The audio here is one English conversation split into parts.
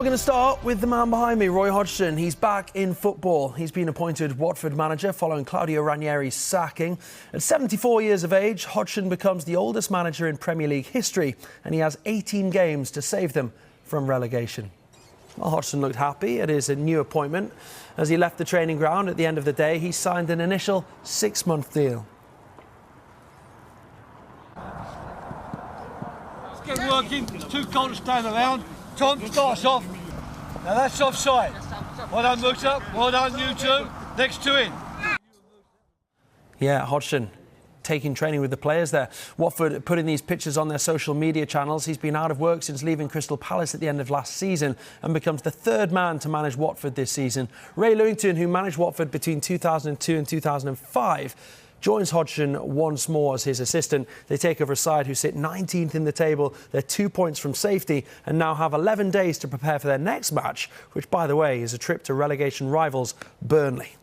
We're going to start with the man behind me, Roy Hodgson. He's back in football. He's been appointed Watford manager following Claudio Ranieri's sacking. At 74 years of age, Hodgson becomes the oldest manager in Premier League history, and he has 18 games to save them from relegation. Well, Hodgson looked happy at his new appointment. As he left the training ground at the end of the day, he signed an initial 6-month deal. Let's get working. It's too cold to stand around. Tom starts off. Now that's offside. Well done, Musa. Well done, you two. Next two in. Yeah, Hodgson taking training with the players there. Watford putting these pictures on their social media channels. He's been out of work since leaving Crystal Palace at the end of last season and becomes the third man to manage Watford this season. Ray Lewington, who managed Watford between 2002 and 2005, joins Hodgson once more as his assistant. They take over a side who sit 19th in the table. They're 2 points from safety and now have 11 days to prepare for their next match, which, by the way, is a trip to relegation rivals Burnley.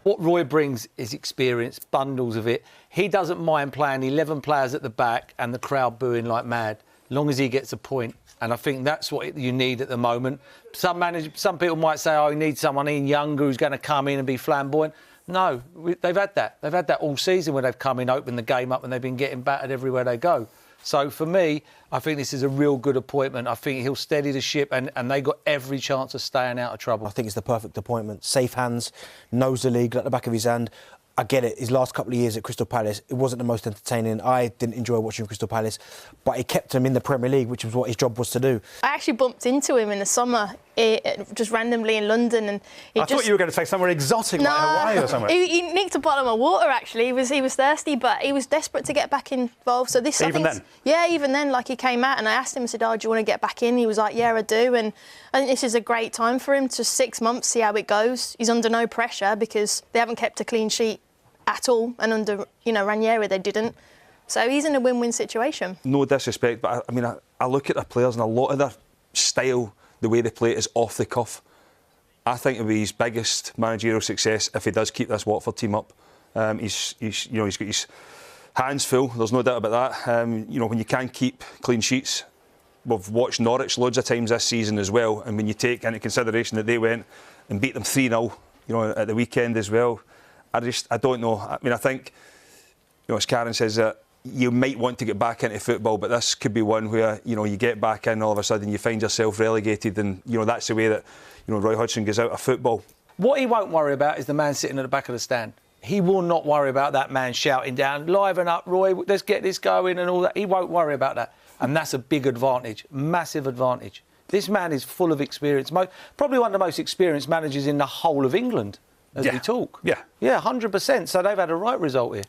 What Roy brings is experience, bundles of it. He doesn't mind playing 11 players at the back and the crowd booing like mad, as long as he gets a point. And I think that's what you need at the moment. Some people might say, oh, you need someone in younger who's going to come in and be flamboyant. No, they've had that. They've had that all season when they've come in, opened the game up and they've been getting battered everywhere they go. So for me, I think this is a real good appointment. I think he'll steady the ship and they got every chance of staying out of trouble. I think it's the perfect appointment. Safe hands, knows the league at the back of his hand. I get it, his last couple of years at Crystal Palace, it wasn't the most entertaining. I didn't enjoy watching Crystal Palace, but it kept him in the Premier League, which was what his job was to do. I actually bumped into him in the summer, just randomly in London. And I thought you were going to say somewhere exotic, like Hawaii or somewhere. He nicked a bottle of water, actually. He was thirsty, but he was desperate to get back involved. So this, even then? Yeah, even then, like he came out and I asked him, I said, oh, do you want to get back in? He was like, yeah, I do. And I think this is a great time for him, just 6 months, see how it goes. He's under no pressure because they haven't kept a clean sheet at all, and under Ranieri they didn't. So he's in a win-win situation. No disrespect, but I look at the players and a lot of their style, the way they play it is off the cuff. I think it'll be his biggest managerial success if he does keep this Watford team up. He's got his hands full. There's no doubt about that. When you can keep clean sheets, we've watched Norwich loads of times this season as well, and when you take into consideration that they went and beat them 3-0, at the weekend as well. I don't know. I think, as Karen says, that you might want to get back into football, but this could be one where, you get back in, all of a sudden you find yourself relegated, and, that's the way that, Roy Hodgson goes out of football. What he won't worry about is the man sitting at the back of the stand. He will not worry about that man shouting down, liven up, Roy, let's get this going and all that. He won't worry about that. And that's a big advantage, massive advantage. This man is full of experience, probably one of the most experienced managers in the whole of England. As we talk. Yeah. Yeah, 100%. So they've had a right result here.